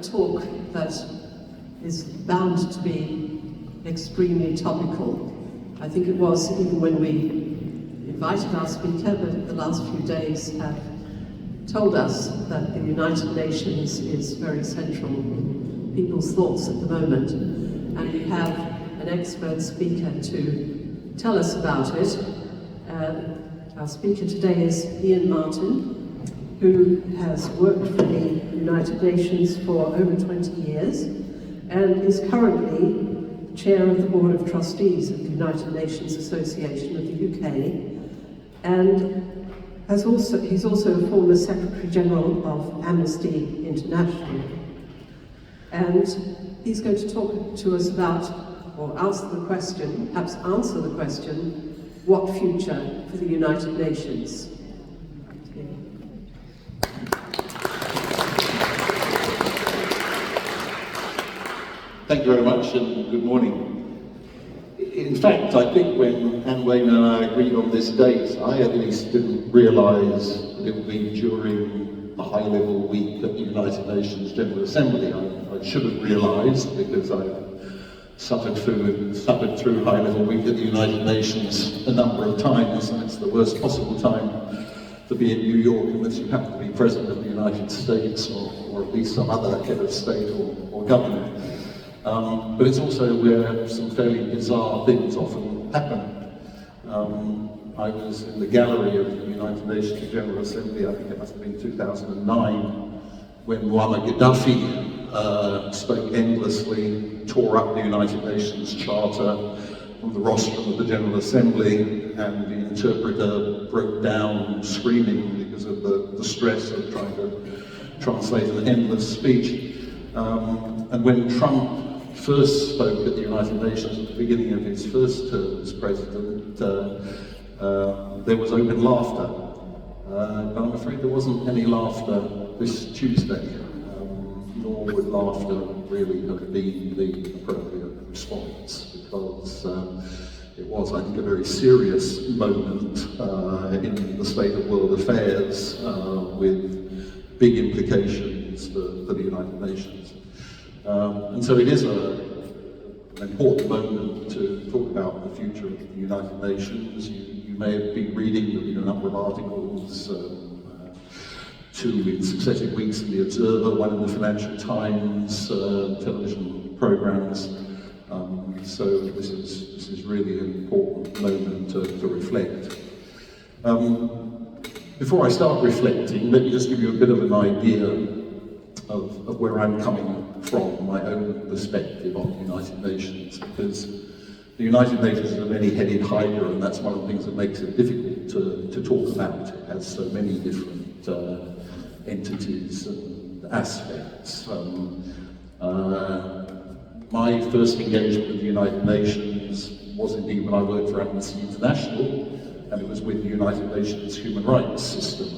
talk that is bound to be extremely topical. I think it was even when we invited our speaker, but the last few days have told us that the United Nations is very central in people's thoughts at the moment. And we have an expert speaker to tell us about it. Our speaker today is Ian Martin, who has worked for the United Nations for over 20 years and is currently chair of the Board of Trustees of the United Nations Association of the UK, and he's also a former Secretary General of Amnesty International. And he's going to talk to us about, or answer the question, what future for the United Nations? Thank you very much and good morning. In fact, I think when Anne Wayne and I agreed on this date, I at least didn't realise that it would be during a high-level week at the United Nations General Assembly. I should have realised, because I've suffered through high-level week at the United Nations a number of times, and it's the worst possible time to be in New York unless you happen to be President of the United States or at least some other head of state or government. But it's also where some fairly bizarre things often happen. I was in the gallery of the United Nations General Assembly, I think it must have been 2009, when Muammar Gaddafi spoke endlessly, tore up the United Nations Charter from the rostrum of the General Assembly, and the interpreter broke down screaming because of the stress of trying to translate an endless speech. And when Trump first spoke at the United Nations at the beginning of his first term as president, there was open laughter. But I'm afraid there wasn't any laughter this Tuesday, nor would laughter really have been the appropriate response, because it was, I think, a very serious moment in the state of world affairs with big implications for the United Nations. And so it is an important moment to talk about the future of the United Nations. You may have been reading, there have been a number of articles, 2 in successive weeks in the Observer, 1 in the Financial Times, television programmes. So this is really an important moment to reflect. Before I start reflecting, let me just give you a bit of an idea of where I'm coming from, my own perspective on the United Nations, because the United Nations is a many-headed hydra, and that's one of the things that makes it difficult to talk about. It has so many different entities and aspects. My first engagement with the United Nations was indeed when I worked for Amnesty International, and it was with the United Nations human rights system,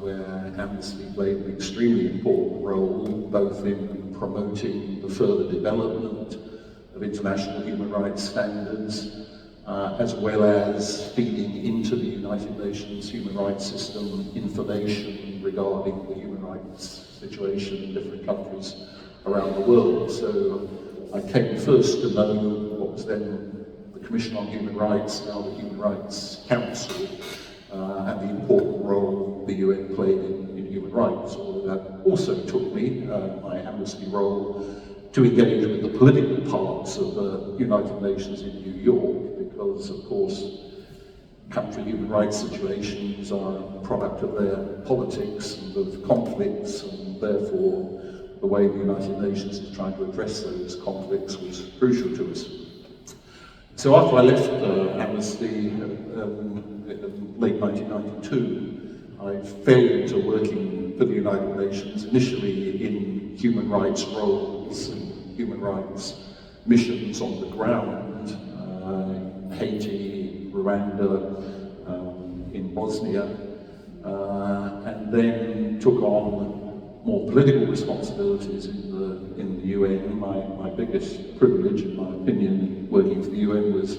where Amnesty played an extremely important role, both in promoting the further development of international human rights standards, as well as feeding into the United Nations human rights system information regarding the human rights situation in different countries around the world. So I came first to know what was then the Commission on Human Rights, now the Human Rights Council, and the important role the UN played in human rights. Although that also took me, my Amnesty role, to engage with the political parts of the United Nations in New York, because of course country human rights situations are a product of their politics and of conflicts, and therefore the way the United Nations is trying to address those conflicts was crucial to us. So after I left Amnesty in late 1992, I fell into working for the United Nations, initially in human rights roles and human rights missions on the ground, Haiti, Rwanda, in Bosnia, and then took on more political responsibilities in the UN. My biggest privilege, in my opinion, working for the UN was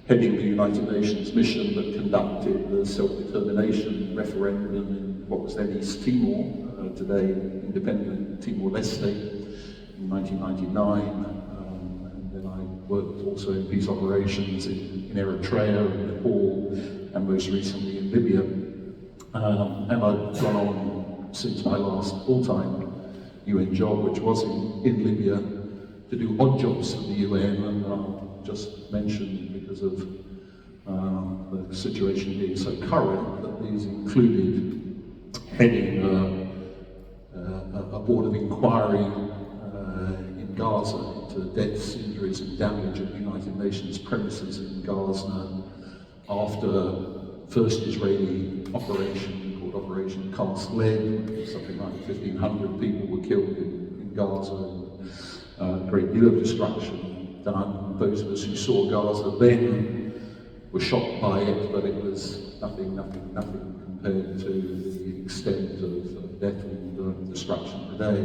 heading the United Nations mission that conducted the self-determination referendum in what was then East Timor, today independent Timor-Leste in 1999, and then I worked also in peace operations in Eritrea, in Nepal, and most recently in Libya. And I've gone on since my last full-time UN job, which was in Libya, to do odd jobs for the UN, and I'll just mention, because of the situation being so current, that these included heading a board of inquiry in Gaza into deaths, injuries and damage at United Nations premises in Gaza after first Israeli operation called Operation Cast Lead. Something like 1,500 people were killed in Gaza, and a great deal of destruction done. Those of us who saw Gaza then were shocked by it, but it was nothing compared to the extent of death and destruction today.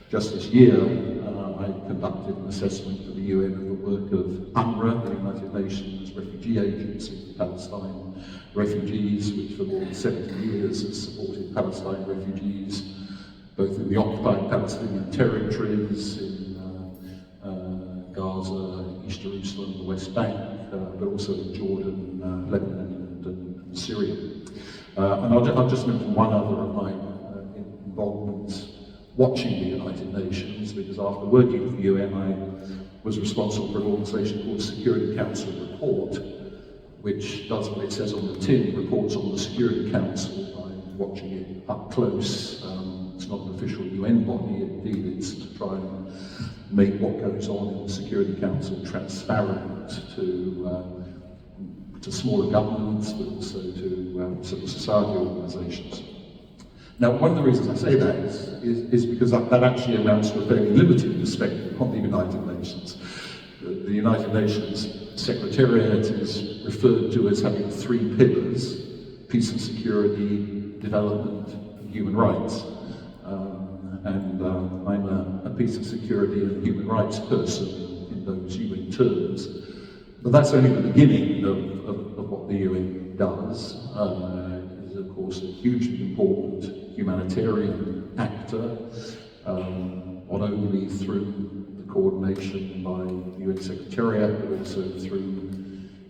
Just this year, I conducted an assessment for the UN of the work of UNRWA, the United Nations Refugee Agency for Palestine refugees, which for more than 70 years has supported Palestine refugees, both in the occupied Palestinian territories, in Gaza, East Jerusalem, the West Bank, but also in Jordan, Lebanon, and Syria. And I'll just mention one other of my involvements watching the United Nations, because after working with the UN, I was responsible for an organisation called the Security Council Report, which does what it says on the tin, reports on the Security Council. I'm watching it up close. It's not an official UN body, indeed it's to try and make what goes on in the Security Council transparent to smaller governments, but also to civil society organisations. Now, one of the reasons I say that is because that actually amounts to a fairly limited perspective on the United Nations. The United Nations Secretariat is referred to as having three pillars: peace and security, development, and human rights. I'm a peace and security and human rights person in those UN terms. But that's only the beginning of what the UN does. It is, of course, a hugely important humanitarian actor, not only through the coordination by the UN Secretariat, but also through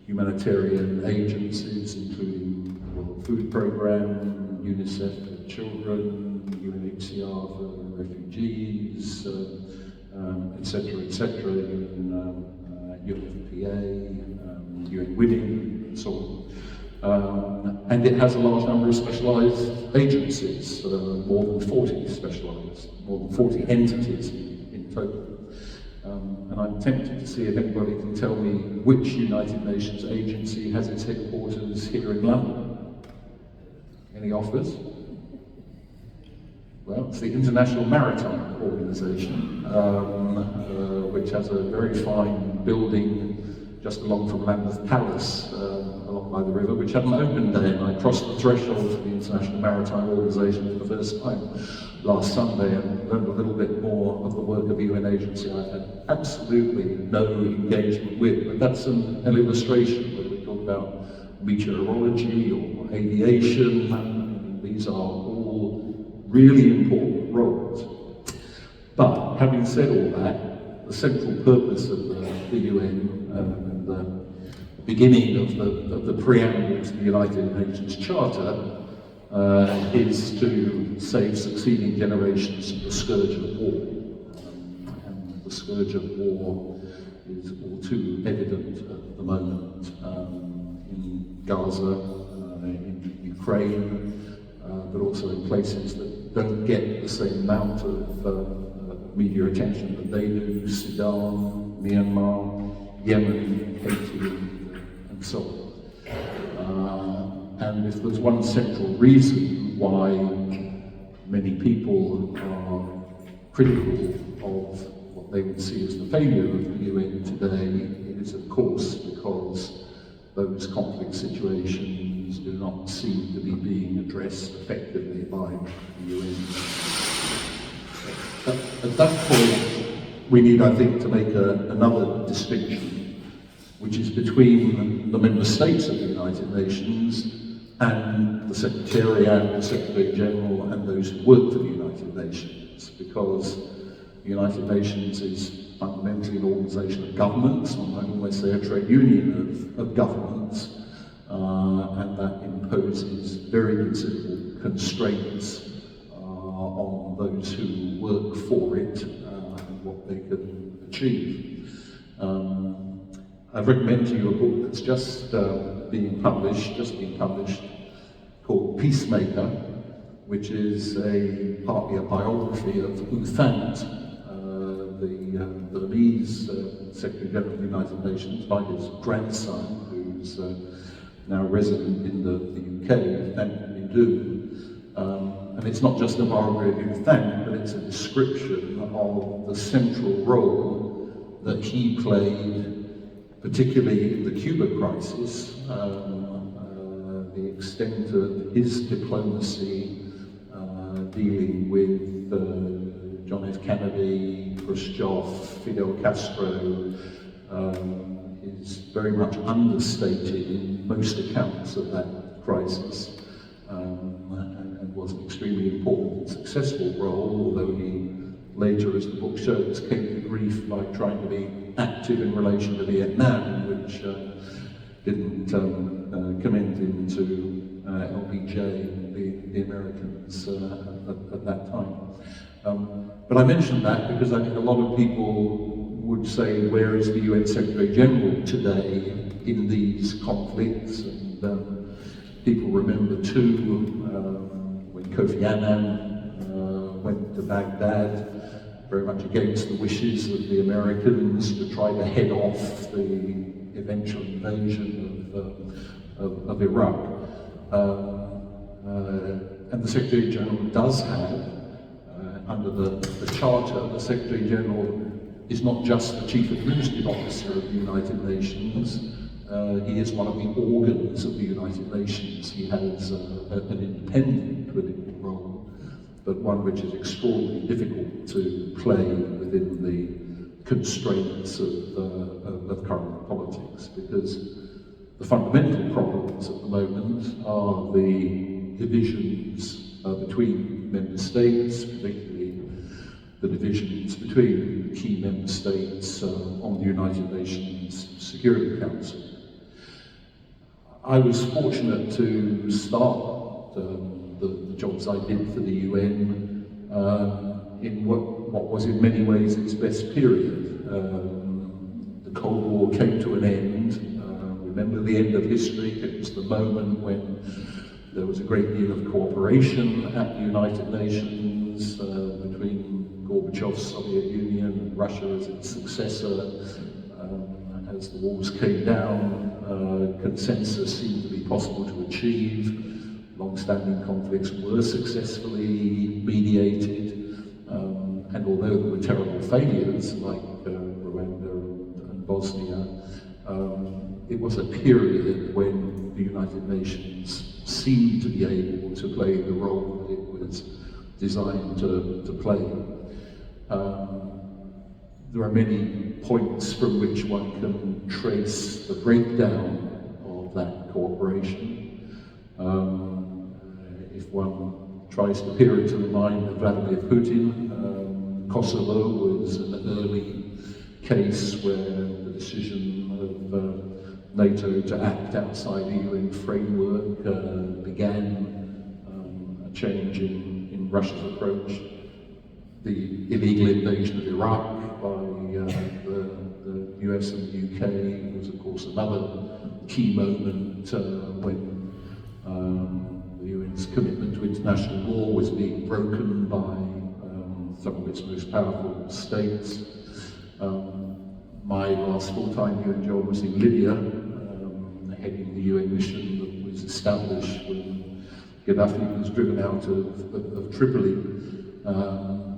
humanitarian agencies, including the World Food Programme, UNICEF for children, UNHCR for refugees, etc., UNFPA, UN Women, and so on. And it has a large number of specialised agencies, more than 40 entities in total. And I'm tempted to see if anybody can tell me which United Nations agency has its headquarters here in London. Any offers? Well, it's the International Maritime Organization, which has a very fine building just along from Lambeth Palace, along by the river, which had an open day, and I crossed the threshold for the International Maritime Organization for the first time last Sunday and learned a little bit more of the work of the UN agency I had absolutely no engagement with. But that's an illustration, whether we talk about meteorology or aviation. These are all really important roles. But having said all that, the central purpose of the UN and the beginning of the preamble to the United Nations Charter is to save succeeding generations from the scourge of war. And the scourge of war is all too evident at the moment in Gaza, in Ukraine, but also in places that don't get the same amount of media attention that they do: Sudan, Myanmar, Yemen, Haiti, and so on. And if there's one central reason why many people are critical of what they would see as the failure of the UN today, it is of course because those conflict situations do not seem to be being addressed effectively by the UN. At that point, we need, I think, to make another distinction, which is between the member states of the United Nations and the Secretariat, the Secretary General, and those who work for the United Nations, because the United Nations is fundamentally an organisation of governments, or I almost say a trade union of governments, and that imposes very considerable constraints on those who work for it and what they can achieve. I recommend to you a book that's just being published, called Peacemaker, which is partly a biography of iu3a, the Burmese Secretary General of the United Nations, by his grandson, who's now resident in the UK, Thank Mindu. And it's not just a biography of iu3a, but it's a description of the central role that he played, particularly in the Cuba crisis, the extent of his diplomacy dealing with John F. Kennedy, Khrushchev, Fidel Castro, is very much understated in most accounts of that crisis, and was an extremely important and successful role, although he later, as the book shows, came to grief by trying to be active in relation to Vietnam, which didn't commend him to LBJ and the Americans at that time. But I mention that because I think a lot of people would say, where is the UN Secretary General today in these conflicts? And people remember too when Kofi Annan went to Baghdad, very much against the wishes of the Americans, to try to head off the eventual invasion of Iraq. And the Secretary General does have, under the Charter, the Secretary General is not just the Chief Administrative Officer of the United Nations, he is one of the organs of the United Nations. He has an independent political role, but one which is extraordinarily difficult to play within the constraints of current politics, because the fundamental problems at the moment are the divisions between member states, particularly the divisions between key member states on the United Nations Security Council. I was fortunate to start the jobs I did for the UN in what was in many ways its best period. The Cold War came to an end. Remember the end of history, it was the moment when there was a great deal of cooperation at the United Nations between Gorbachev's Soviet Union and Russia as its successor. As the wars came down, consensus seemed to be possible to achieve. Long-standing conflicts were successfully mediated, and although there were terrible failures like Rwanda and Bosnia, it was a period when the United Nations seemed to be able to play the role that it was designed to play. There are many points from which one can trace the breakdown of that cooperation. If one tries to peer into the mind of Vladimir Putin, Kosovo was an early case where the decision of NATO to act outside the UN framework began a change in Russia's approach. The illegal invasion of Iraq by the US and the UK was, of course, another key moment when the UN's commitment to international law was being broken by some of its most powerful states. My last full-time UN job was in Libya, heading the UN mission that was established when Gaddafi was driven out of Tripoli.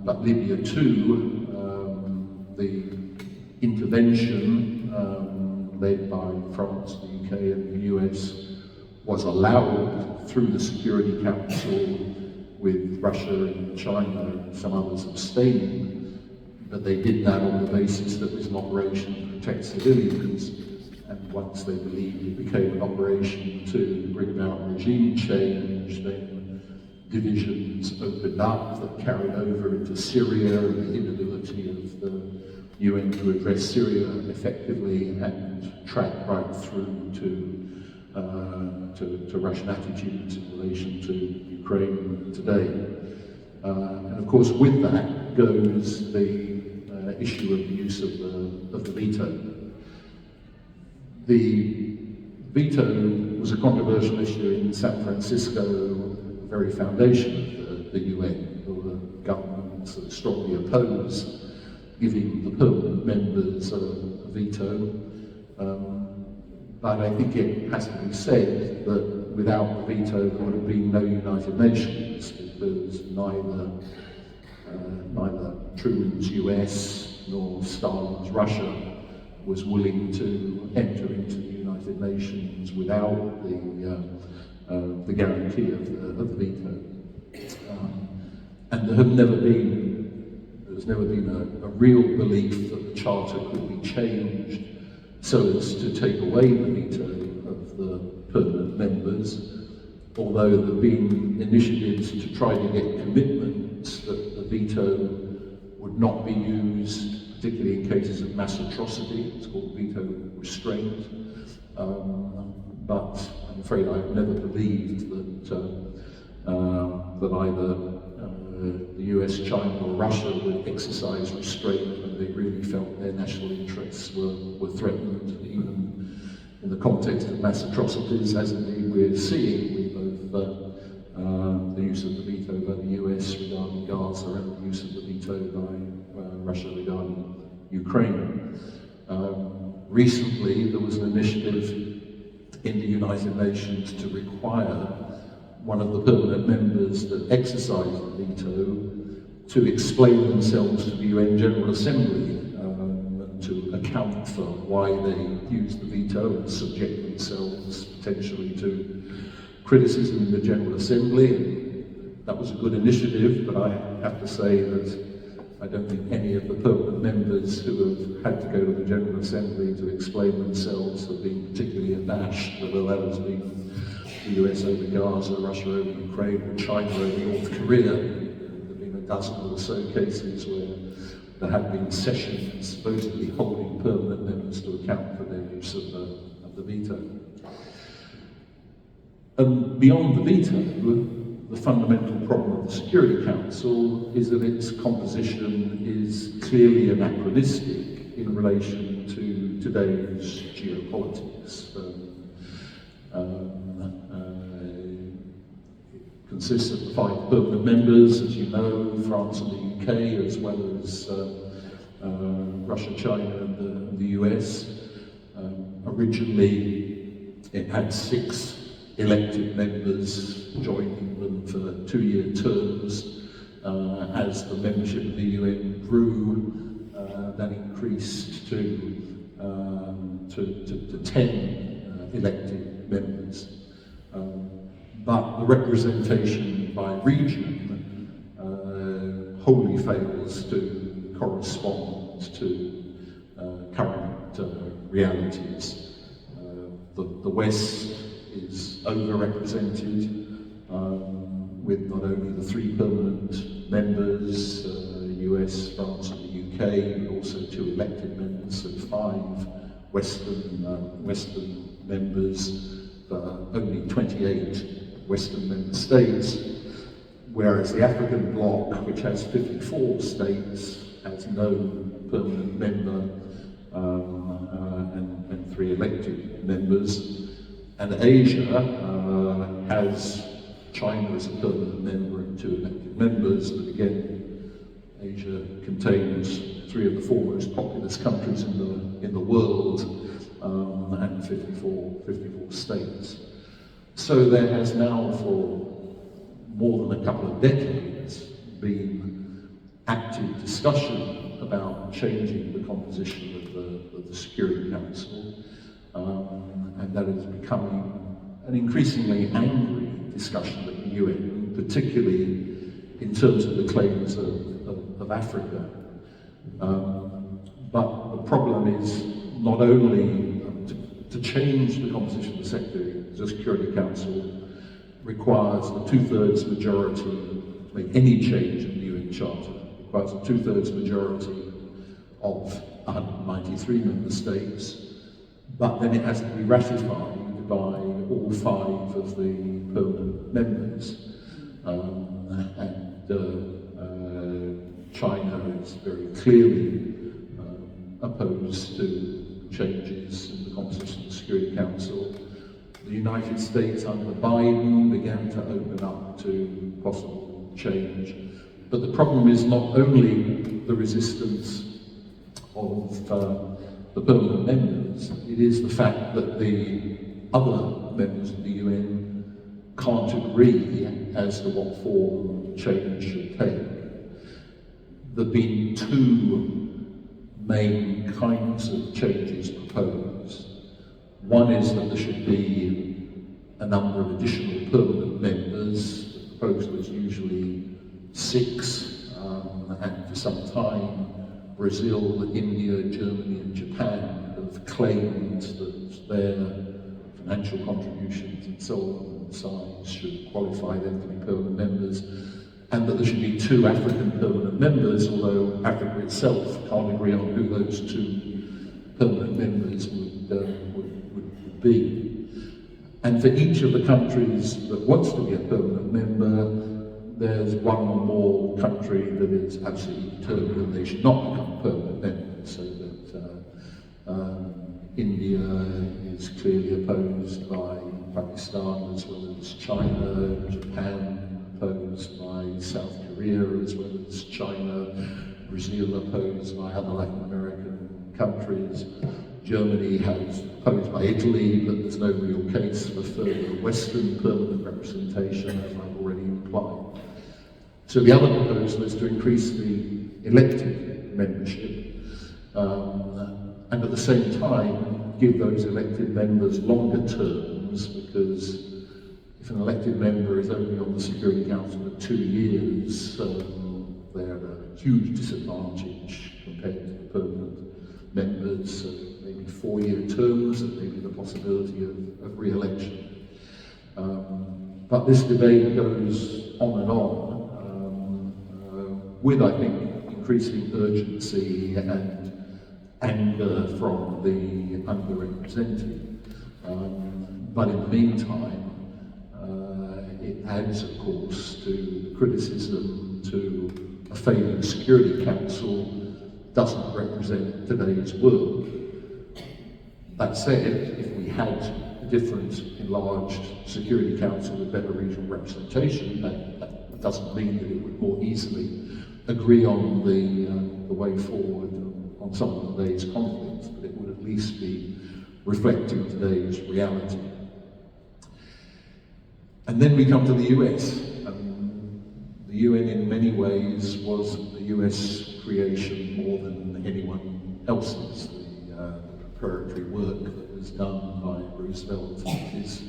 But Libya too, the intervention led by France, the UK and the US was allowed through the Security Council, with Russia and China and some others abstaining, but they did that on the basis that it was an operation to protect civilians. and once they believed it became an operation to bring about regime change, then divisions opened up that carried over into Syria, and the inability of the UN to address Syria effectively and track right through to Russian attitudes in relation to Ukraine today. And of course, with that goes the issue of the use of the veto. The veto was a controversial issue in San Francisco, the very foundation of the UN. There were governments that strongly opposed giving the permanent members a veto. But I think it has to be said that without the veto there would have been no United Nations, because neither Truman's US nor Stalin's Russia was willing to enter into the United Nations without the guarantee of the veto. And there's never been a real belief that the Charter could be changed so as to take away the veto of the permanent members, although there have been initiatives to try to get commitments that the veto would not be used, particularly in cases of mass atrocity. It's called veto restraint. But I'm afraid I've never believed that either the US, China or Russia would exercise restraint when they really felt their national interests were threatened, even in the context of mass atrocities, as indeed we're seeing with both the use of the veto by the US regarding Gaza and the use of the veto by Russia regarding Ukraine. Recently there was an initiative in the United Nations to require one of the permanent members that exercised the veto to explain themselves to the UN General Assembly and to account for why they used the veto and subject themselves potentially to criticism in the General Assembly. And that was a good initiative, but I have to say that I don't think any of the permanent members who have had to go to the General Assembly to explain themselves have been particularly abashed, whether that has been the US over Gaza, Russia over Ukraine, or China over North Korea. There have been a dozen or so cases where there have been sessions supposedly holding permanent members to account for their use of the veto. And beyond the veto, the fundamental problem of the Security Council is that its composition is clearly anachronistic in relation to today's geopolitics. It consists of 5 permanent members, as you know, France and the UK, as well as Russia, China and the US. Originally, it had 6 elected members joining them for 2-year terms. As the membership of the UN grew, that increased to 10 elected members. But the representation by region wholly fails to correspond to current realities. The West is overrepresented with not only the 3 permanent members, US, France and the UK, but also 2 elected members and 5 Western members, only 28 Western member states, whereas the African bloc, which has 54 states, has no permanent member and 3 elected members. And Asia has China as a permanent member and 2 elected members, but again, Asia contains 3 of the 4 most populous countries in the world and 54 states. So there has now, for more than a couple of decades, been active discussion about changing the composition of the Security Council, and that is becoming an increasingly angry discussion at the UN, particularly in terms of the claims of Africa. But the problem is not only to change the composition of the Security Council requires a two-thirds majority to make any change in the UN Charter. It requires a two-thirds majority of 193 member states, but then it has to be ratified by all 5 of the permanent members. China is very clearly opposed to changes in the composition of the Security Council. The United States under Biden began to open up to possible change. But the problem is not only the resistance of the permanent members, it is the fact that the other members of the UN can't agree as to what form change should take. There have been 2 main kinds of changes proposed. One is that there should be a number of additional permanent members. The proposal is usually 6, and for some time Brazil, India, Germany and Japan have claimed that their financial contributions and so on and size should qualify them to be permanent members, and that there should be 2 African permanent members, although Africa itself can't agree on who those 2 permanent members would be. And for each of the countries that wants to be a permanent member, there's one or more country that is absolutely determined that they should not become permanent members, so that India is clearly opposed by Pakistan as well as China, Japan opposed by South Korea as well as China, Brazil opposed by other Latin American countries, Germany has opposed by Italy, but there's no real case for further Western permanent representation, as I've already implied. So the other proposal is to increase the elected membership, and at the same time give those elected members longer terms, because if an elected member is only on the Security Council for 2 years, they're at a huge disadvantage compared to the permanent members. So maybe 4-year terms, and maybe the possibility of re-election. But this debate goes on and on, with, I think, increasing urgency and anger from the underrepresented. But in the meantime, it adds, of course, to criticism to a failing Security Council doesn't represent today's world. That said, if we had a different, enlarged Security Council with better regional representation, that doesn't mean that it would more easily agree on the way forward on some of today's conflicts, but it would at least be reflecting today's reality. And then we come to the US. The UN in many ways was the US creation more than anyone else's. The preparatory work that was done by Roosevelt and his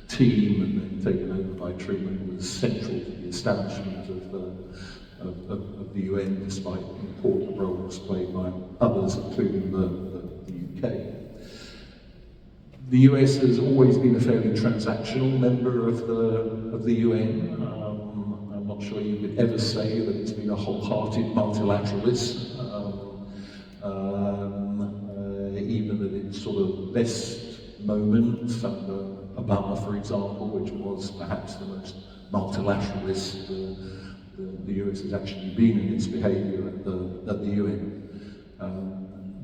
team and then taken over by Truman was central to the establishment of the UN, despite important roles played by others, including the UK. The US has always been a fairly transactional member of the UN. I'm not sure you could ever say that it's been a wholehearted multilateralist, even at its sort of best moments under Obama, for example, which was perhaps the most multilateralist the US has actually been in its behaviour at the UN.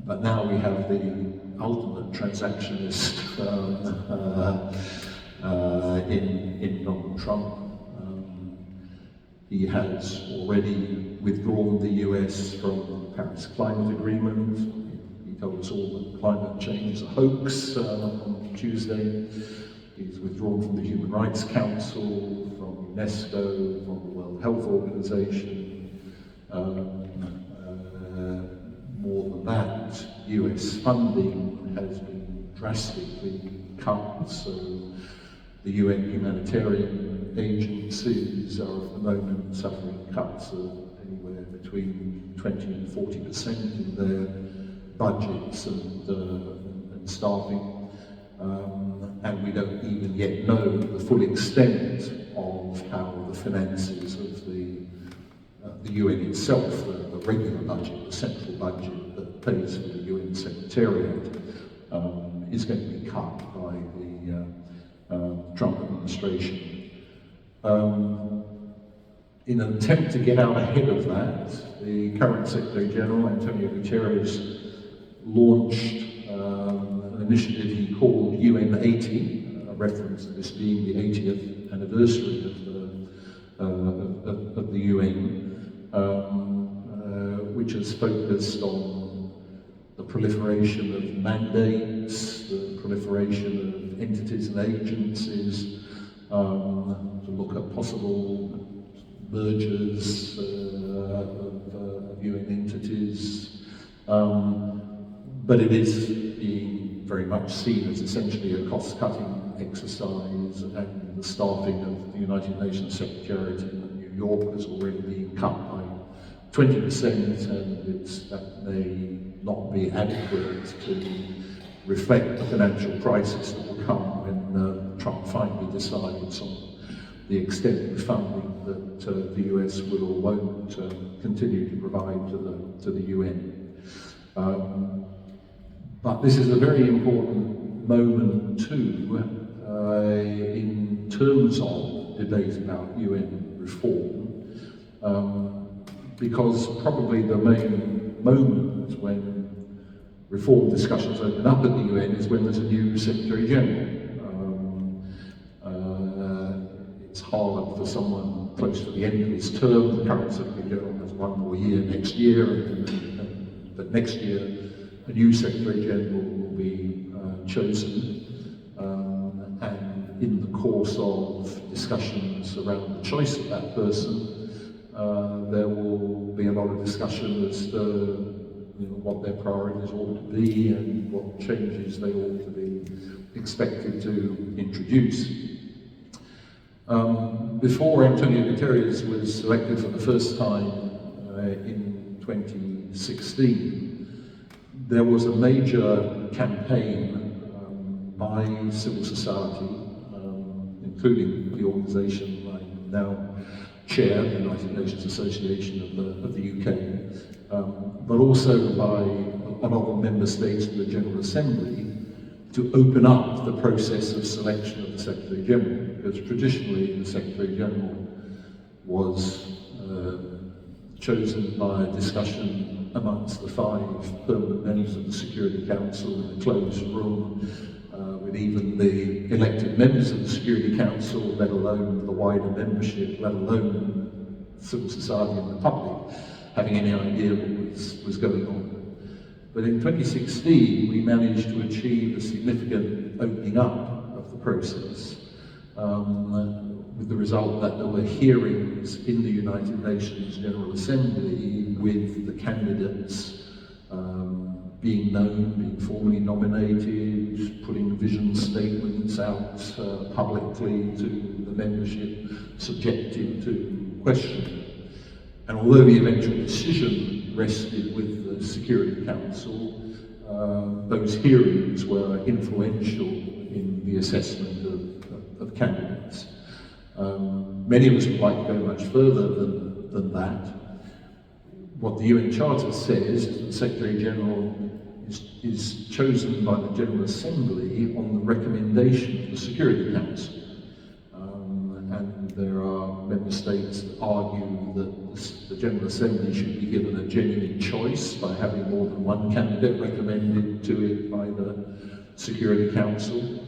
But now we have the ultimate transactionist in Donald Trump. He has already withdrawn the US from the Paris Climate Agreement. He told us all that climate change is a hoax on Tuesday. He's withdrawn from the Human Rights Council, from UNESCO, from the World Health Organization. More than that, US funding has been drastically cut, so the UN humanitarian agencies are at the moment suffering cuts of anywhere between 20 and 40% in their budgets and staffing. and we don't even yet know the full extent of how the finances of the UN itself, the regular budget, the central budget that pays for the UN Secretariat, is going to be cut by the Trump administration. In an attempt to get out ahead of that, the current Secretary General, Antonio Guterres, launched an initiative he called UN80, a reference to this being the 80th anniversary of the UN, which has focused on the proliferation of mandates, the proliferation of entities and agencies, to look at possible mergers of UN entities, but it is being very much seen as essentially a cost-cutting exercise, and the staffing of the United Nations Secretariat in New York has already been cut by 20%, and that may not be adequate to reflect the financial crisis that will come when Trump finally decides on the extent of funding that the US will or won't continue to provide to the UN. But this is a very important moment too in terms of debate about UN reform, because probably the main moment when reform discussions open up at the UN is when there's a new Secretary General. It's hard for someone close to the end of his term. The current Secretary General has one more year next year, but next year a new Secretary General will be chosen, and in the course of discussions around the choice of that person, there will be a lot of discussion as to what their priorities ought to be and what changes they ought to be expected to introduce. Before Antonio Guterres was elected for the first time in 2016, there was a major campaign by civil society, including the organisation I now chair, the United Nations Association of the UK, but also by a lot of member states of the General Assembly, to open up the process of selection of the Secretary General, because traditionally the Secretary General was chosen by a discussion amongst the 5 permanent members of the Security Council in a closed room, with even the elected members of the Security Council, let alone the wider membership, let alone civil society and the public, having any idea what was going on. But in 2016, we managed to achieve a significant opening up of the process, with the result that there were hearings in the United Nations General Assembly with the candidates being known, being formally nominated, putting vision statements out publicly to the membership, subjected to questioning. And although the eventual decision rested with the Security Council, those hearings were influential in the assessment of candidates. Many of us would like to go much further than that. What the UN Charter says is that the Secretary General is chosen by the General Assembly on the recommendation of the Security Council. And there are member states that argue that the General Assembly should be given a genuine choice by having more than one candidate recommended to it by the Security Council.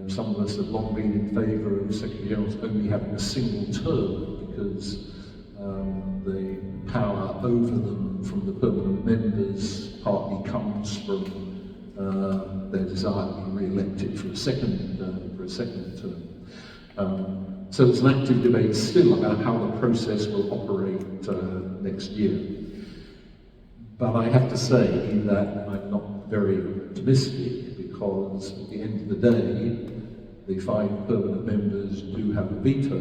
Some of us have long been in favour of Secretary Generals only having a single term, because the power over them from the permanent members partly comes from their desire to be re-elected for a second term. So there's an active debate still about how the process will operate next year. But I have to say that I'm not very optimistic, because at the end of the day, the 5 permanent members do have a veto,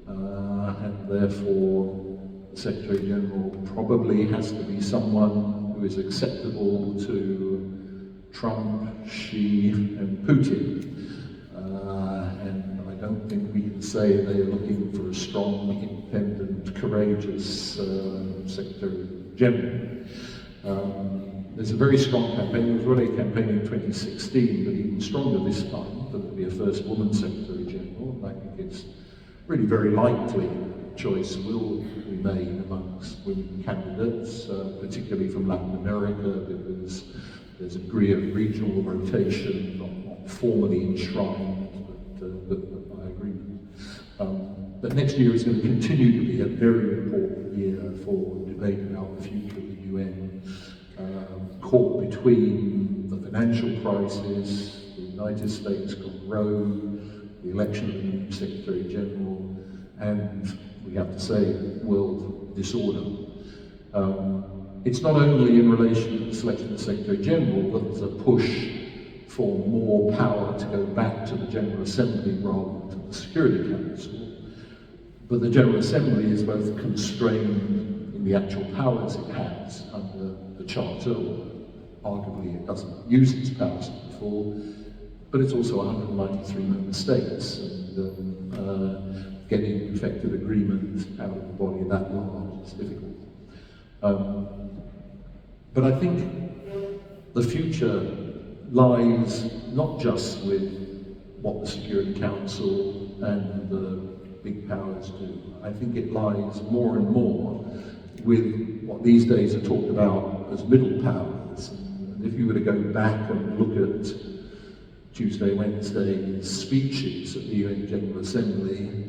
and therefore the Secretary General probably has to be someone who is acceptable to Trump, Xi and Putin. And I don't think we can say they are looking for a strong, independent, courageous Secretary General. There's a very strong campaign. There was already a campaign in 2016, but even stronger this time, that there'll be a first woman Secretary General. And I think it's really very likely choice will be made amongst women candidates, particularly from Latin America, because there's a degree of regional rotation, not formally enshrined, but by agreement. But next year is going to continue to be a very important year for debate about the future of the UN, caught between the financial crisis, the United States gone rogue, the election of the new Secretary General, and we have to say, world disorder. It's not only in relation to the selection of the Secretary General, but there's a push for more power to go back to the General Assembly rather than to the Security Council. But the General Assembly is both constrained in the actual powers it has under the Charter, arguably it doesn't use its powers to the full, but it's also 193 member states, and getting effective agreement out of the body that large is difficult. But I think the future lies not just with what the Security Council and the big powers do. I think it lies more and more with what these days are talked about as middle powers. And if you were to go back and look at Tuesday, Wednesday speeches at the UN General Assembly,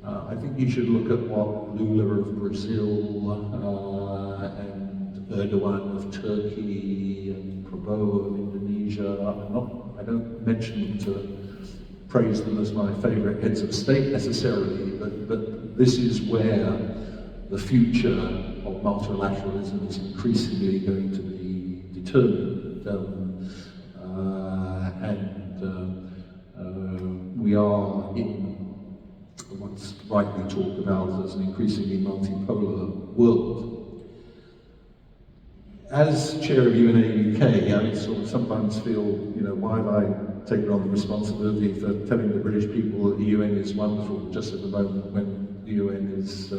I think you should look at what Lula of Brazil and Erdogan of Turkey and Prabowo of Indonesia. I don't mention them to praise them as my favourite heads of state necessarily, but this is where the future of multilateralism is increasingly going to be determined. We are in what's rightly talked about as an increasingly multipolar world. As chair of UNA UK, I sort of sometimes feel, why have I taken on the responsibility for telling the British people that the UN is wonderful just at the moment when the UN is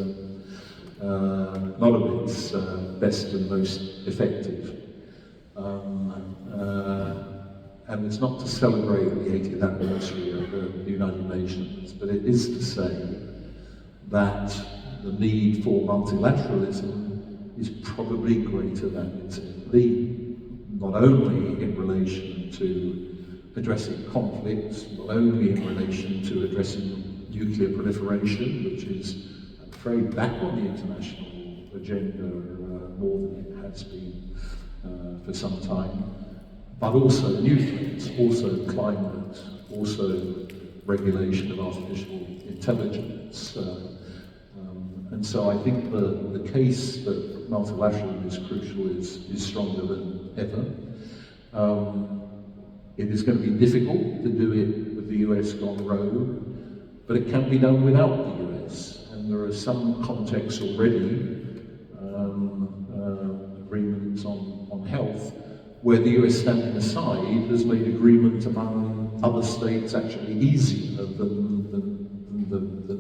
not at its best and most effective. And it's not to celebrate the 80th anniversary of the United Nations, but it is to say that the need for multilateralism is probably greater than it's ever been, not only in relation to addressing conflicts, not only in relation to addressing nuclear proliferation, which is, I'm afraid, back on the international agenda more than it has been for some time, but also nutrients, also climate, also regulation of artificial intelligence. And so I think the case that multilateralism is crucial is stronger than ever. It is going to be difficult to do it with the US gone rogue, but it can be done without the US. And there are some contexts already, agreements on health, where the US standing aside has made agreement among other states actually easier than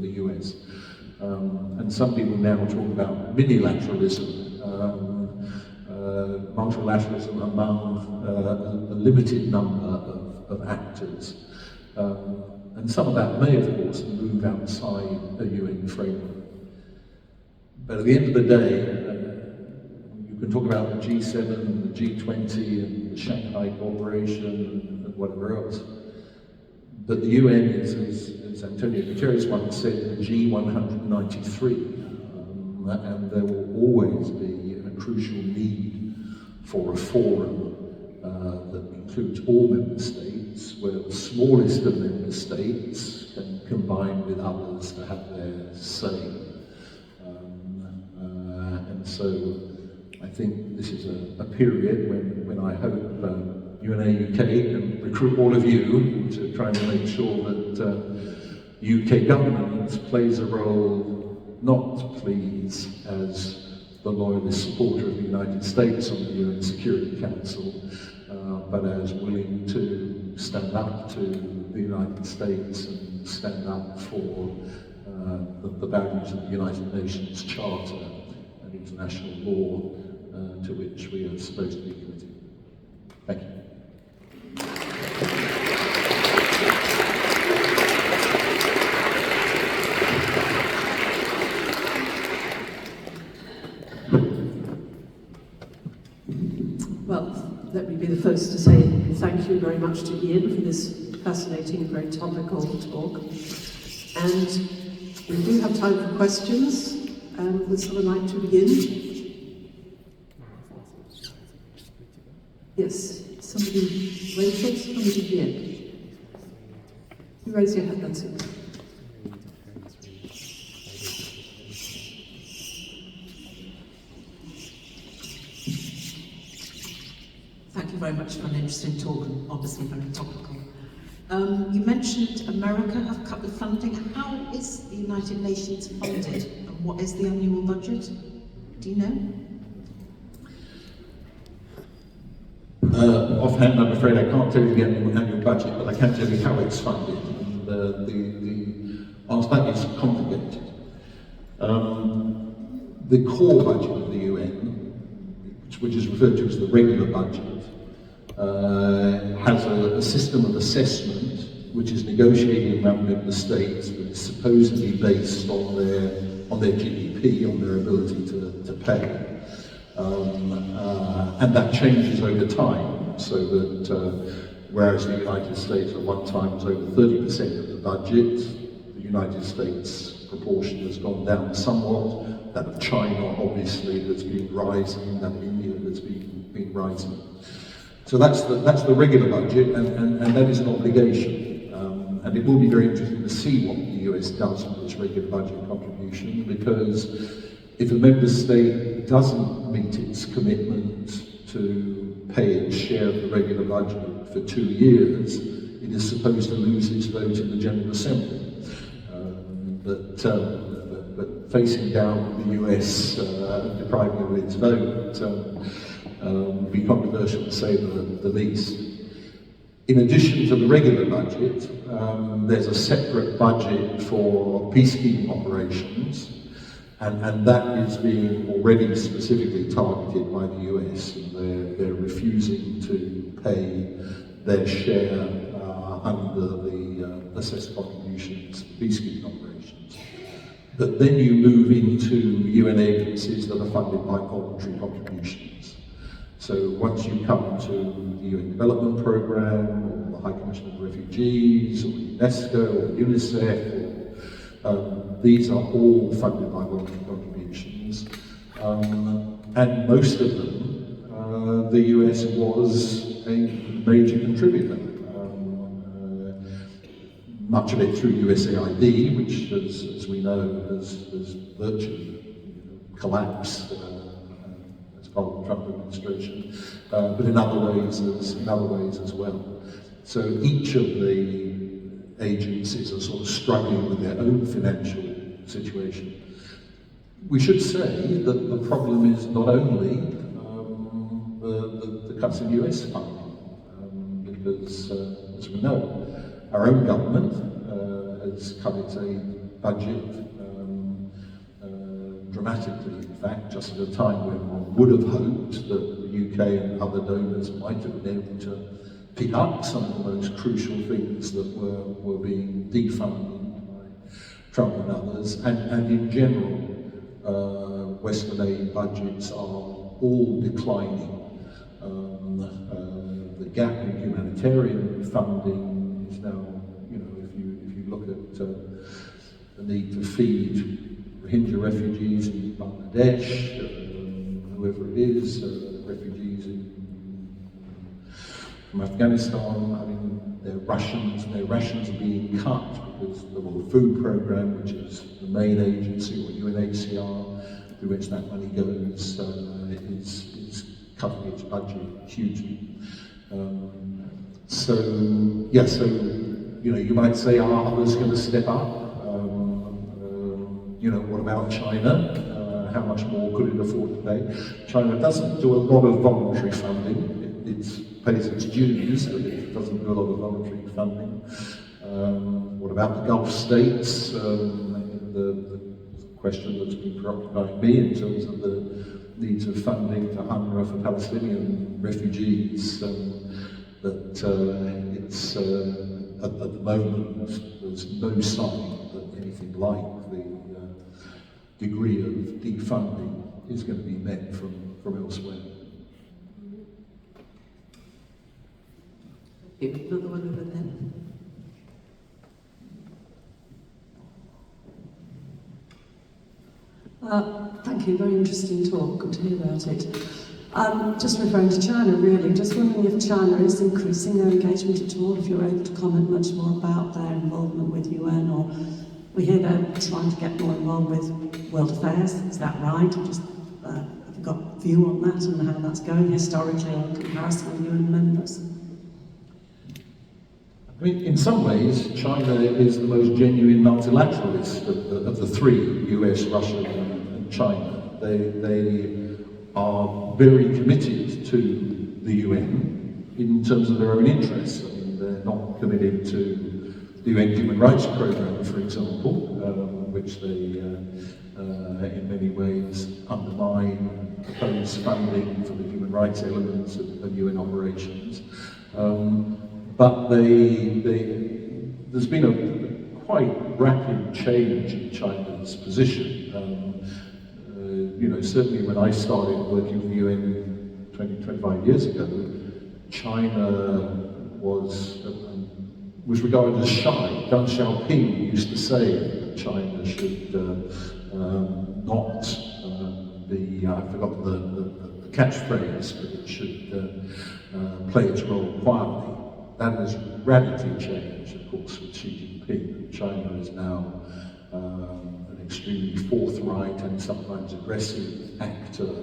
the US. And some people now talk about minilateralism, multilateralism among a limited number of actors. And some of that may, of course, move outside a UN framework. But at the end of the day, you can talk about the G7 and the G20 and the Shanghai Cooperation and whatever else. But the UN is, as Antonio Guterres once said, the G193. And there will always be a crucial need for a forum that includes all member states, where the smallest of member states can combine with others to have their say. And so I think this is a period when I hope UNA UK can recruit all of you to try and make sure that UK government plays a role not to please as the loyalist supporter of the United States on the UN Security Council, but as willing to stand up to the United States and stand up for the values of the United Nations Charter and international law to which we are supposed to be committed. Thank you. Well, let me be the first to say thank you very much to Ian for this fascinating, very topical talk. And we do have time for questions. Would someone like to begin? Yes, somebody, Rachel, somebody here. You raise your hand, that's it. Thank you very much for an interesting talk and obviously very topical. You mentioned America have cut the funding. How is the United Nations funded and what is the annual budget? Do you know? Offhand, I'm afraid I can't tell you the annual budget, but I can tell you how it's funded. And, the answer to that is complicated. The core budget of the UN, which is referred to as the regular budget, has a system of assessment which is negotiated among member states, but is supposedly based on their GDP, on their ability to pay. And that changes over time, so that whereas the United States at one time was over 30% of the budget, the United States proportion has gone down somewhat. That of China, obviously, that's been rising, that of India that's been rising. So that's the regular budget, and that is an obligation. And it will be very interesting to see what the US does with its regular budget contribution, because if a member state doesn't meet its commitment to pay its share of the regular budget for 2 years, it is supposed to lose its vote in the General Assembly. But facing down the US and depriving it of its vote would be controversial to say the least. In addition to the regular budget, there's a separate budget for peacekeeping operations, and that is being already specifically targeted by the US, and they're refusing to pay their share under the assessed contributions for peacekeeping operations. But then you move into UN agencies that are funded by voluntary contributions. So once you come to the UN Development Programme, or the High Commission of Refugees, or UNESCO, or UNICEF, these are all funded by voluntary contributions. And most of them, the US was a major contributor. Much of it through USAID, which, as we know, has virtually collapsed as part of the Trump administration, but in other ways as well. So each of the agencies are sort of struggling with their own financial situation. We should say that the problem is not only the cuts in US funding, because as we know, our own government has cut its aid budget dramatically, in fact, just at a time when one would have hoped that the UK and other donors might have been able to pick up some of the most crucial things that were being defunded by Trump and others. And in general, Western aid budgets are all declining. The gap in humanitarian funding is now, if you look at the need to feed Rohingya refugees in Bangladesh, whoever it is, refugees from Afghanistan, I mean, their rations are being cut because the World Food Programme, which is the main agency, or UNHCR, through which that money goes, is cutting its budget hugely. So you might say, are others going to step up? What about China? how much more could it afford to pay. China doesn't do a lot of voluntary funding. It pays its dues, but it doesn't do a lot of voluntary funding. What about the Gulf states? The question that's been preoccupying me in terms of the needs of funding for UNRWA for Palestinian refugees. That it's at the moment there's no sign that anything like the degree of defunding is going to be met from elsewhere. Another one over there. Thank you, very interesting talk, good to hear about it. Just referring to China really, just wondering if China is increasing their engagement at all, if you're able to comment much more about their involvement with UN, or we hear they're trying to get more involved with world affairs, is that right? Just have you got a view on that and how that's going historically in comparison with UN members? I mean, in some ways, China is the most genuine multilateralist of the three, US, Russia and China. They are very committed to the UN in terms of their own interests. I mean, they're not committed to the UN Human Rights Programme, for example, which they in many ways undermine and oppose funding for the human rights elements of UN operations. But there's been a quite rapid change in China's position. Certainly when I started working for the UN 25 years ago, China was regarded as shy. Deng Xiaoping used to say that China should not be, I've forgotten the catchphrase, but it should play its role quietly. That has radically changed, of course, with Xi Jinping. China is now an extremely forthright and sometimes aggressive actor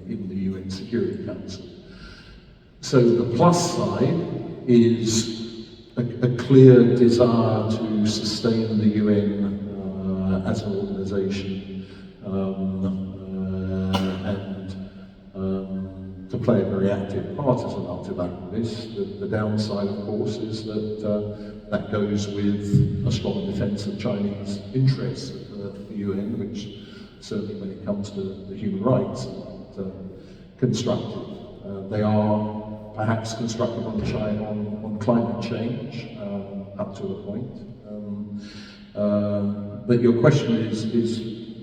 in the UN Security Council. So the plus side is a clear desire to sustain the UN as an organisation and to play a very active part as a multilateralist. The downside, of course, is that that goes with a strong defence of Chinese interests at the UN, which certainly when it comes to the human rights are constructive. They are perhaps constructive on climate change up to a point. But your question is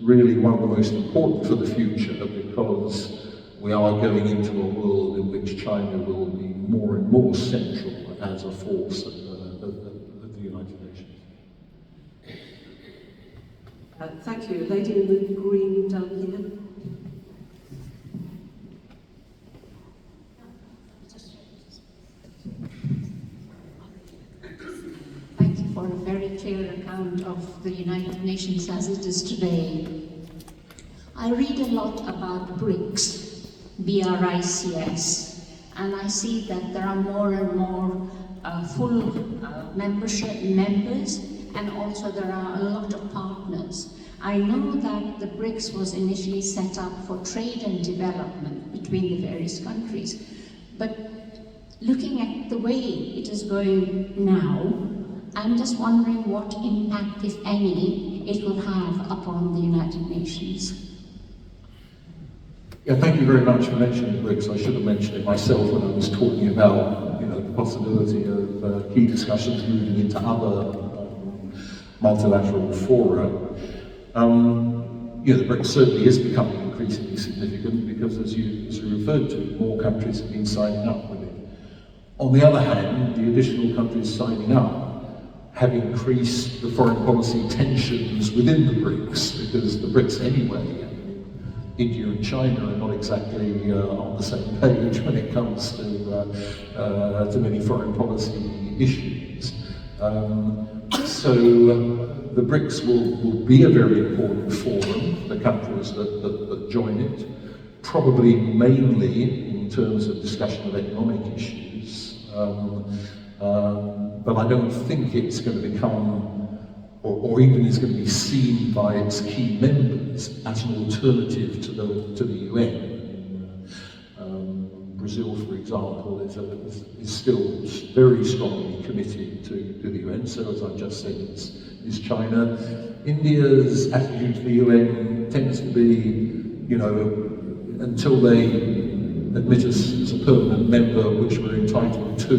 really one of the most important for the future, because we are going into a world in which China will be more and more central as a force of the United Nations. Thank you. Lady in the green down here. Thank you for a very clear account of the United Nations as it is today. I read a lot about BRICS, B-R-I-C-S, and I see that there are more and more full members, and also there are a lot of partners. I know that the BRICS was initially set up for trade and development between the various countries, but looking at the way it is going now, I'm just wondering what impact, if any, it will have upon the United Nations. Yeah, thank you very much for mentioning BRICS. I should have mentioned it myself when I was talking about the possibility of key discussions moving into other multilateral fora. The BRICS certainly is becoming increasingly significant because, as you referred to, more countries have been signing up with it. On the other hand, the additional countries signing up have increased the foreign policy tensions within the BRICS, because the BRICS anyway, India and China are not exactly on the same page when it comes to many foreign policy issues. So the BRICS will be a very important forum, the countries that join it, probably mainly in terms of discussion of economic issues. But I don't think it's going to become or even is going to be seen by its key members as an alternative to the UN. Brazil, for example, is still very strongly committed to the UN. So, as I just said, is China. India's attitude to the UN tends to be, you know, until they admit us as a permanent member, which we're entitled to,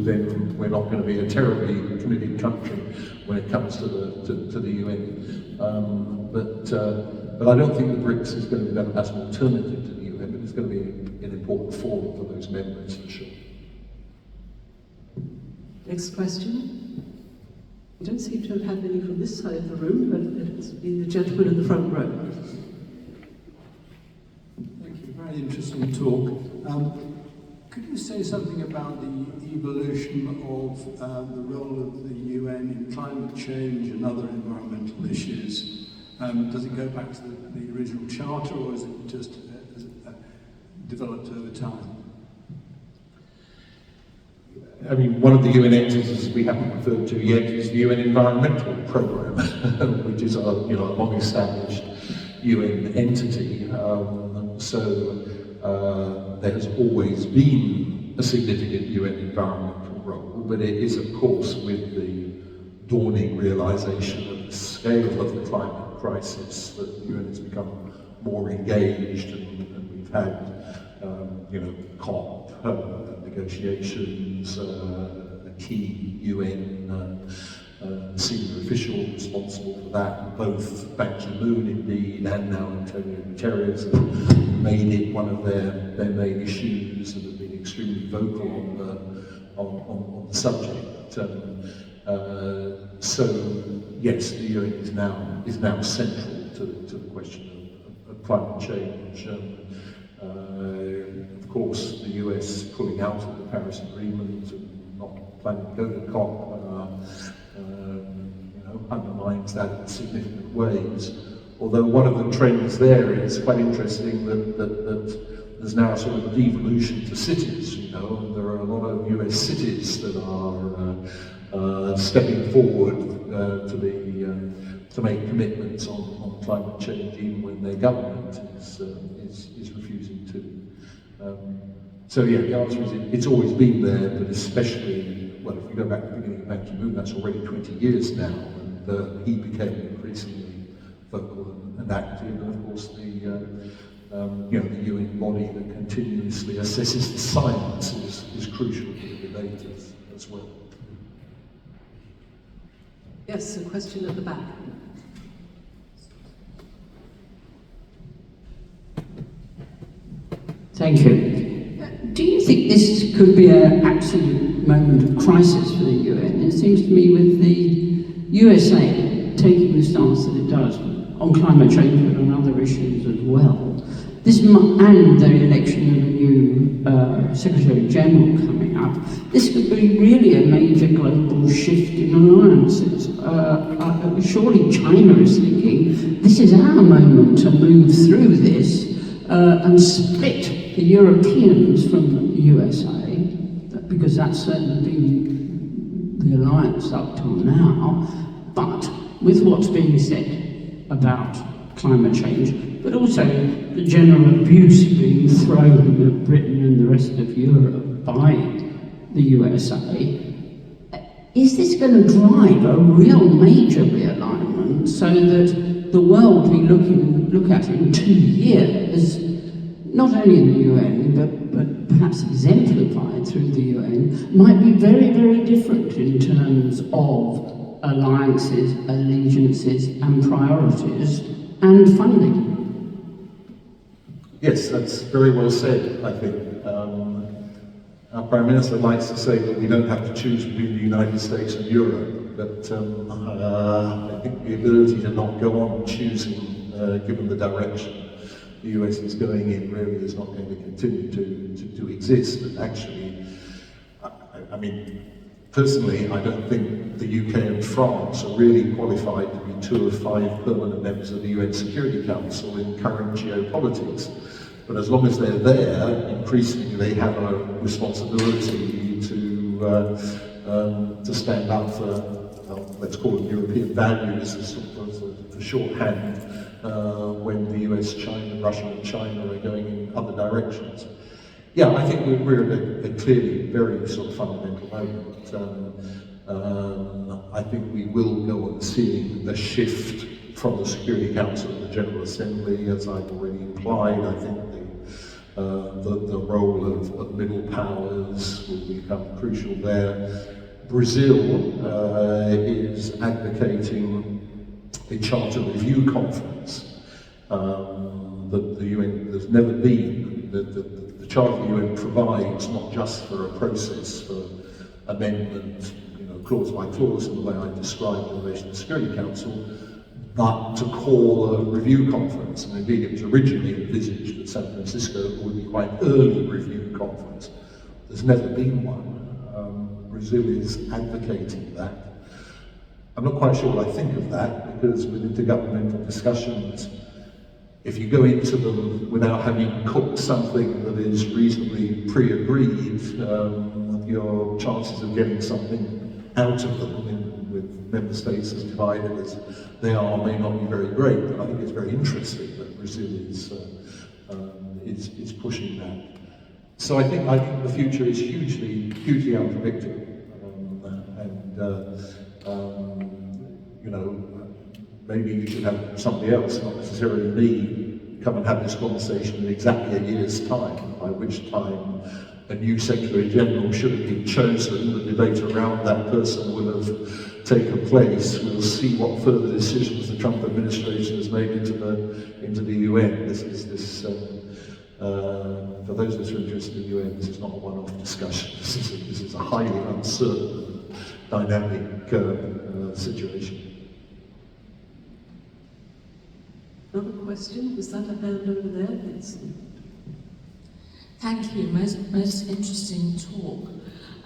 then we're not going to be a terribly committed country when it comes to the UN. But I don't think the BRICS is going to be done as an alternative to the UN, but it's going to be an important forum for those members, for sure. Next question. We don't seem to have had any from this side of the room, but it's been the gentleman in the front row. Thank you. Very interesting talk. Could you say something about the evolution of the role of the UN in climate change and other environmental issues? Does it go back to the original charter, or is it just developed over time? I mean, one of the UN entities we haven't referred to yet is the UN Environmental Programme, which is a long-established UN entity. There has always been a significant UN environmental role, but it is, of course, with the dawning realisation of the scale of the climate crisis that the UN has become more engaged, and we've had, COP negotiations, a key UN senior official responsible for that, both Ban Ki-moon indeed and now Antonio Guterres have made it one of their main issues and have been extremely vocal on the subject. So yes, the UN is now central to the question of climate change. Of course, the US pulling out of the Paris Agreement and not planning to go to COP undermines that in significant ways. Although one of the trends there is quite interesting that there's now a sort of devolution to cities, and there are a lot of US cities that are stepping forward to make commitments on climate change, even when their government is refusing to. So yeah, the answer is it's always been there, but especially, well, if we go back to the beginning of Ban Ki-moon, that's already 20 years now, and he became increasingly vocal and active, and of course the UN body that continuously assesses the science is crucial to the debate as well. Yes, a question at the back. Thank you. Do you think this could be an absolute moment of crisis for the UN? It seems to me with the USA taking the stance that it does on climate change but on other issues as well, and the election of a new Secretary General coming up, this could be really a major global shift in alliances. Surely China is thinking, this is our moment to move through this and split the Europeans from the USA, because that's certainly been the alliance up till now. But with what's being said about climate change, but also the general abuse being thrown at Britain and the rest of Europe by the USA, is this going to drive a real major realignment so that the world we look at in 2 years, not only in the UN, but perhaps exemplified through the UN, might be very, very different in terms of alliances, allegiances, and priorities, and funding? Yes, that's very well said, I think. Our Prime Minister likes to say that we don't have to choose between the United States and Europe, but I think the ability to not go on choosing, given the direction the US is going in, really is not going to continue to exist. And actually, I mean, personally, I don't think the UK and France are really qualified to be 2 of 5 permanent members of the UN Security Council in current geopolitics. But as long as they're there, increasingly they have a responsibility to stand up for let's call them European values as sort of the shorthand when the US, China, Russia and China are going in other directions. Yeah, I think we're at a clearly very sort of fundamental moment. I think we will go on seeing the shift from the Security Council to the General Assembly, as I've already implied. I think the role of middle powers will become crucial there. Brazil is advocating a charter review conference that the UN, there's never been. The charter the UN provides not just for a process for amendment, clause by clause in the way I described in relation to the Security Council, but to call a review conference. And indeed it was originally envisaged that San Francisco would be quite early review conference. There's never been one. Brazil is advocating that. I'm not quite sure what I think of that, because with intergovernmental discussions, if you go into them without having cooked something that is reasonably pre-agreed, your chances of getting something out of them with member states as divided as they are may not be very great. But I think it's very interesting that Brazil is pushing that. So I think the future is hugely unpredictable, maybe you should have somebody else, not necessarily me, come and have this conversation in exactly a year's time, by which time a new Secretary General should have been chosen. The debate around that person will have taken place. We'll see what further decisions the Trump administration has made into the UN. For those of us who are interested in the UN, this is not a one-off discussion. This is a highly uncertain, dynamic situation. Another question? Was that a hand over there? Yes. Thank you. Most interesting talk.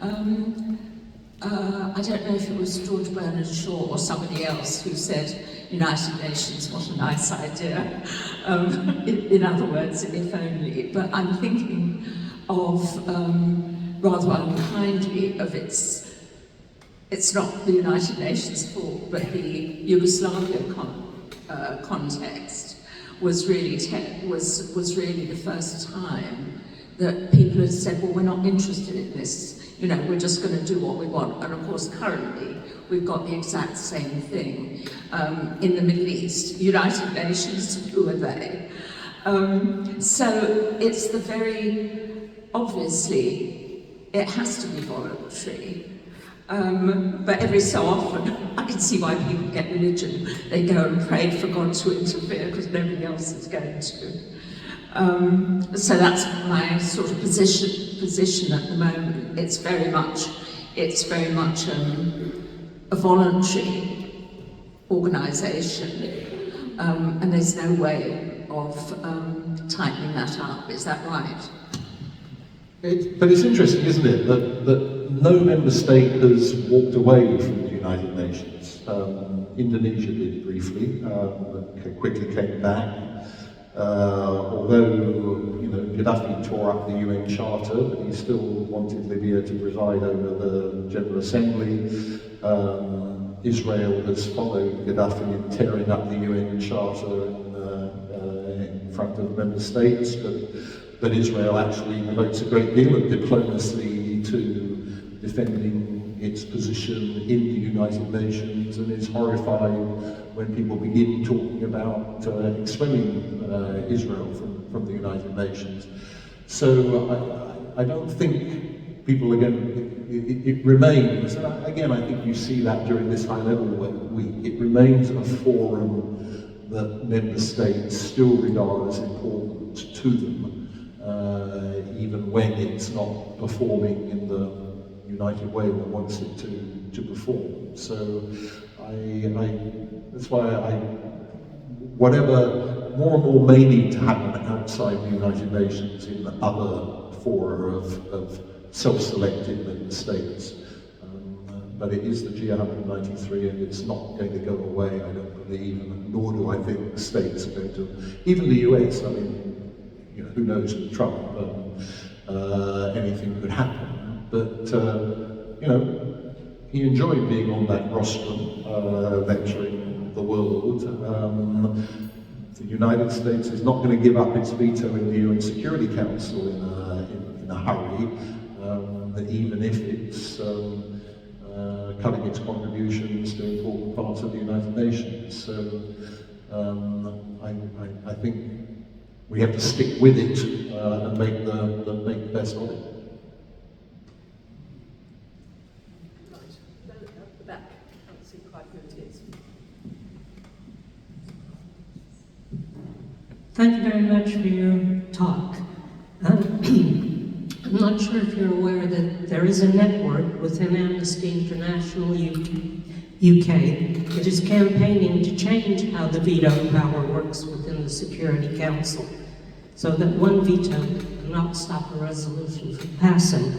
I don't know if it was George Bernard Shaw or somebody else who said, United Nations, what a nice idea. In other words, if only. But I'm thinking of, rather unkindly, of it's not the United Nations' fault, but the Yugoslavia context was really the first time that people had said, well, we're not interested in this, we're just going to do what we want. And of course, currently, we've got the exact same thing in the Middle East. United Nations, who are they? So it's obviously, it has to be voluntary. But every so often, I can see why people get religion. They go and pray for God to interfere because nobody else is going to. So that's my sort of position at the moment. It's very much a voluntary organisation, and there's no way of tightening that up. Is that right? But it's interesting, isn't it, that no member state has walked away from the United Nations. Indonesia did briefly, but quickly came back. Although, Gaddafi tore up the UN Charter, but he still wanted Libya to preside over the General Assembly. Israel has followed Gaddafi in tearing up the UN Charter in front of member states, but Israel actually devotes a great deal of diplomacy to defending its position in the United Nations, and is horrified when people begin talking about expelling Israel from the United Nations. So I don't think people, again, it remains, and again I think you see that during this high-level week, it remains a forum that member states still regard as important to them, even when it's not performing in the United way one wants it to perform. So that's why whatever more and more may need to happen outside the United Nations in other fora of self-selected member states. But it is the G193 and it's not going to go away, I don't believe, nor do I think states are going to, even the US, I mean, who knows with Trump, anything could happen. But, he enjoyed being on that rostrum, lecturing the world. The United States is not going to give up its veto in the UN Security Council in a hurry, even if it's cutting its contributions to important parts of the United Nations. So I think we have to stick with it and make the best of it. At the back, I can't see quite who it is. Thank you very much for your talk. I'm not sure if you're aware that there is a network within Amnesty International UK that is campaigning to change how the veto power works within the Security Council, so that one veto cannot stop a resolution from passing.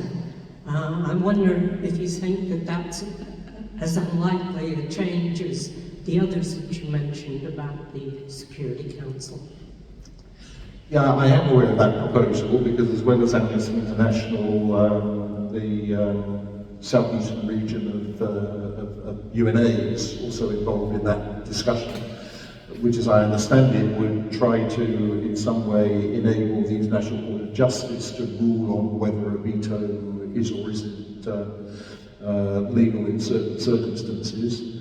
I wonder if you think that that's as unlikely a change as the others that you mentioned about the Security Council. Yeah, I am aware of that proposal because, as well as Amnesty International, the southeastern region of UNA is also involved in that discussion, which, as I understand it, would try to, in some way, enable the International Court of Justice to rule on whether a veto is or isn't legal in certain circumstances.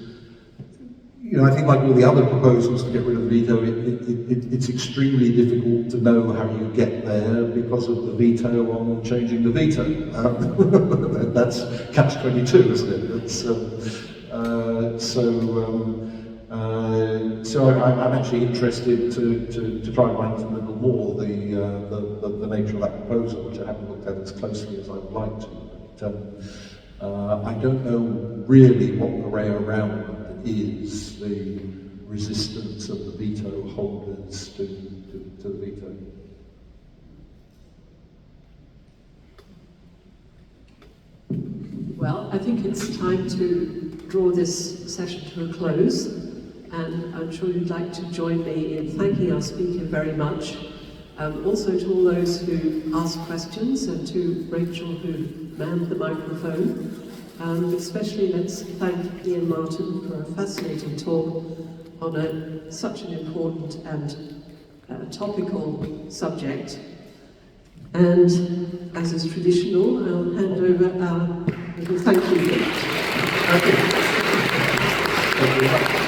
You know, I think like all the other proposals to get rid of the veto, it's extremely difficult to know how you get there because of the veto on changing the veto. That's catch-22, isn't it? So I'm actually interested to try and find a little more the nature of that proposal, which I haven't looked at as closely as I would like to. But I don't know really what the way around is the resistance of the veto holders to the veto. Well, I think it's time to draw this session to a close, and I'm sure you'd like to join me in thanking our speaker very much. Also to all those who asked questions, and to Rachel who manned the microphone. Especially let's thank Ian Martin for a fascinating talk on such an important and topical subject. And as is traditional, I'll hand over our little thank you gift. Thank you very much.